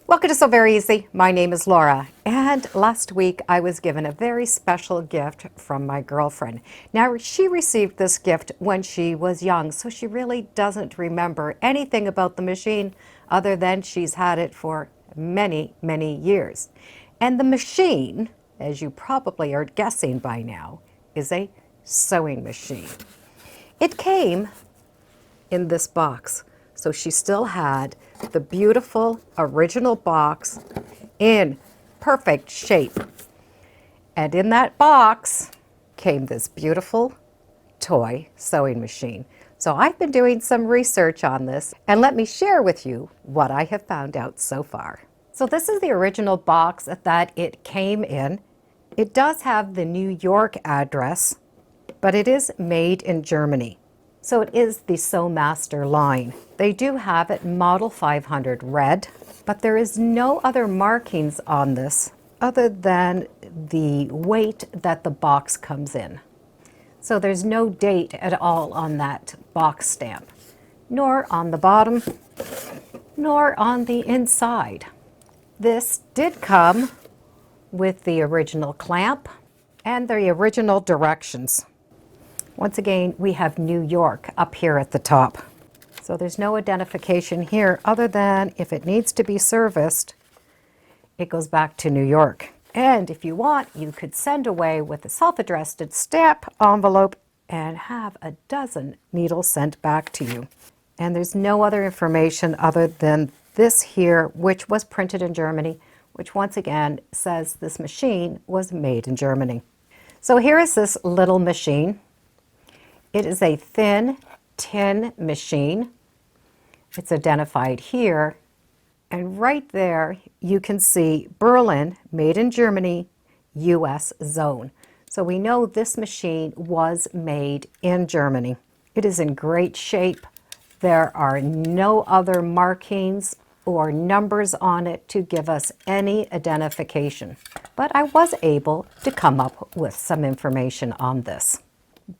Welcome to Sew Very Easy. My name is Laura, and last week I was given a very special gift from my girlfriend. Now, she received this gift when she was young, so she really doesn't remember anything about the machine other than she's had it for many, many years. And the machine, as you probably are guessing by now, is a sewing machine. It came in this box. So she still had the beautiful original box in perfect shape. And in that box came this beautiful toy sewing machine. So I've been doing some research on this, and let me share with you what I have found out so far. So this is the original box that it came in. It does have the New York address, but it is made in Germany. So it is the Sew Master line. They do have it model 500 red, but there is no other markings on this other than the weight that the box comes in. So there's no date at all on that box stamp, nor on the bottom, nor on the inside. This did come with the original clamp and the original directions. Once again, we have New York up here at the top. So there's no identification here other than if it needs to be serviced, it goes back to New York. And if you want, you could send away with a self-addressed stamp envelope and have a dozen needles sent back to you. And there's no other information other than this here, which was printed in Germany, which once again says this machine was made in Germany. So here is this little machine. It is a thin tin machine. It's identified here. And right there, you can see Berlin, made in Germany, US zone. So we know this machine was made in Germany. It is in great shape. There are no other markings or numbers on it to give us any identification. But I was able to come up with some information on this.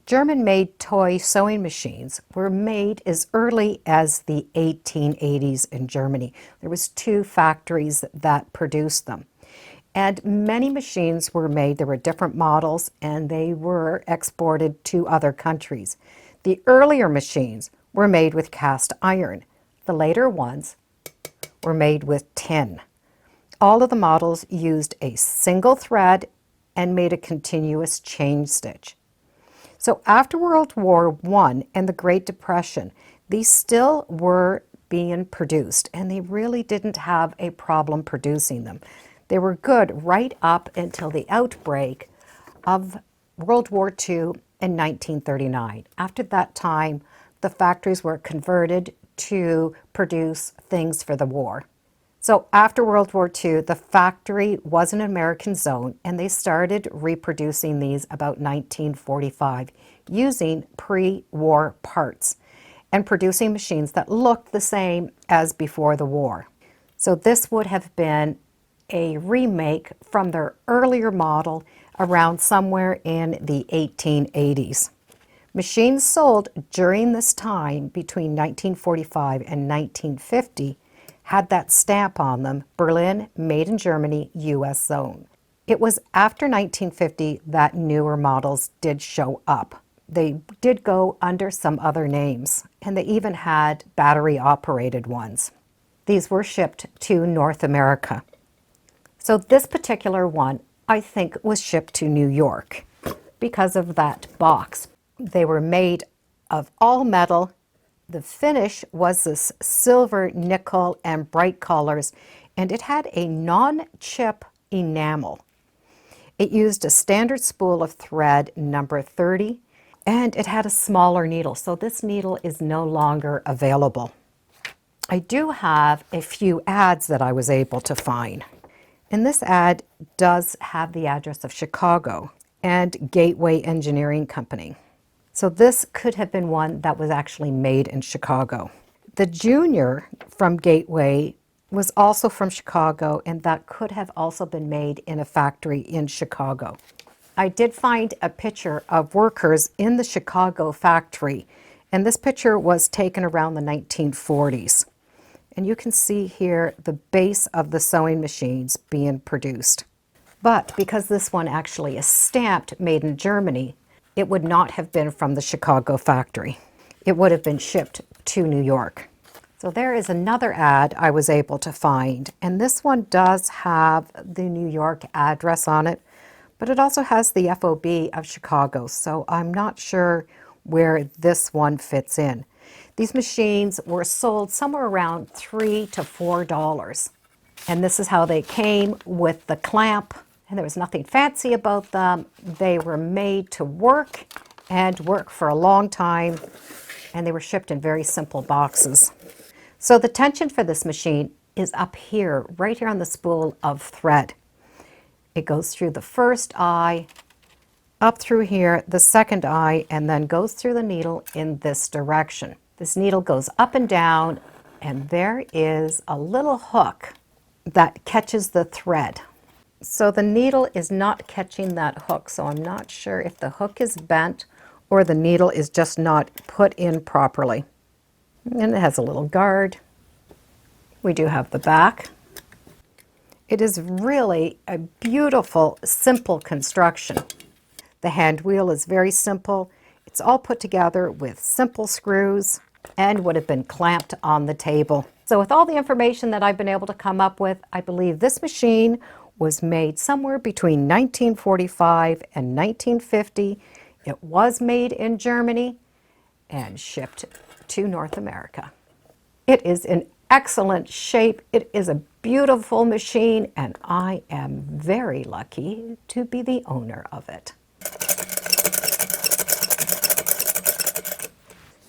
German-made toy sewing machines were made as early as the 1880s in Germany. There was 2 factories that produced them. And many machines were made. There were different models, and they were exported to other countries. The earlier machines were made with cast iron. The later ones were made with tin. All of the models used a single thread and made a continuous chain stitch. So after World War I and the Great Depression, these still were being produced, and they really didn't have a problem producing them. They were good right up until the outbreak of World War II in 1939. After that time, the factories were converted to produce things for the war. So after World War II, the factory was an American zone, and they started reproducing these about 1945 using pre-war parts and producing machines that looked the same as before the war. So this would have been a remake from their earlier model around somewhere in the 1880s. Machines sold during this time between 1945 and 1950 had that stamp on them, Berlin, made in Germany, US zone. It was after 1950 that newer models did show up. They did go under some other names, and they even had battery-operated ones. These were shipped to North America. So this particular one, I think, was shipped to New York because of that box. They were made of all metal. The finish was this silver, nickel, and bright colors, and it had a non-chip enamel. It used a standard spool of thread number 30, and it had a smaller needle, so this needle is no longer available. I do have a few ads that I was able to find, and this ad does have the address of Chicago and Gateway Engineering Company. So this could have been one that was actually made in Chicago. The Junior from Gateway was also from Chicago, and that could have also been made in a factory in Chicago. I did find a picture of workers in the Chicago factory, and this picture was taken around the 1940s. And you can see here the base of the sewing machines being produced. But because this one actually is stamped made in Germany, it would not have been from the Chicago factory. It would have been shipped to New York. So there is another ad I was able to find, and this one does have the New York address on it, but it also has the FOB of Chicago, so I'm not sure where this one fits in. These machines were sold somewhere around $3 to $4, and this is how they came with the clamp, and there was nothing fancy about them. They were made to work and work for a long time, and they were shipped in very simple boxes. So the tension for this machine is up here, right here on the spool of thread. It goes through the first eye, up through here, the second eye, and then goes through the needle in this direction. This needle goes up and down, and there is a little hook that catches the thread. So the needle is not catching that hook, so I'm not sure if the hook is bent or the needle is just not put in properly. And it has a little guard. We do have the back. It is really a beautiful, simple construction. The hand wheel is very simple. It's all put together with simple screws and would have been clamped on the table. So with all the information that I've been able to come up with, I believe this machine was made somewhere between 1945 and 1950. It was made in Germany and shipped to North America. It is in excellent shape. It is a beautiful machine, and I am very lucky to be the owner of it.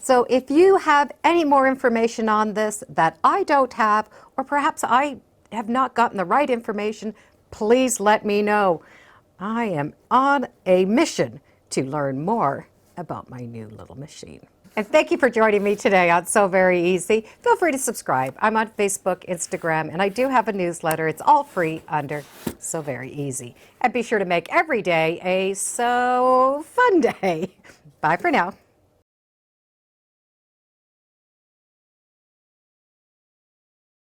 So if you have any more information on this that I don't have, or perhaps I have not gotten the right information, please let me know. I am on a mission to learn more about my new little machine. And thank you for joining me today on Sew Very Easy. Feel free to subscribe. I'm on Facebook, Instagram, and I do have a newsletter. It's all free under Sew Very Easy. And be sure to make every day a so fun day. Bye for now.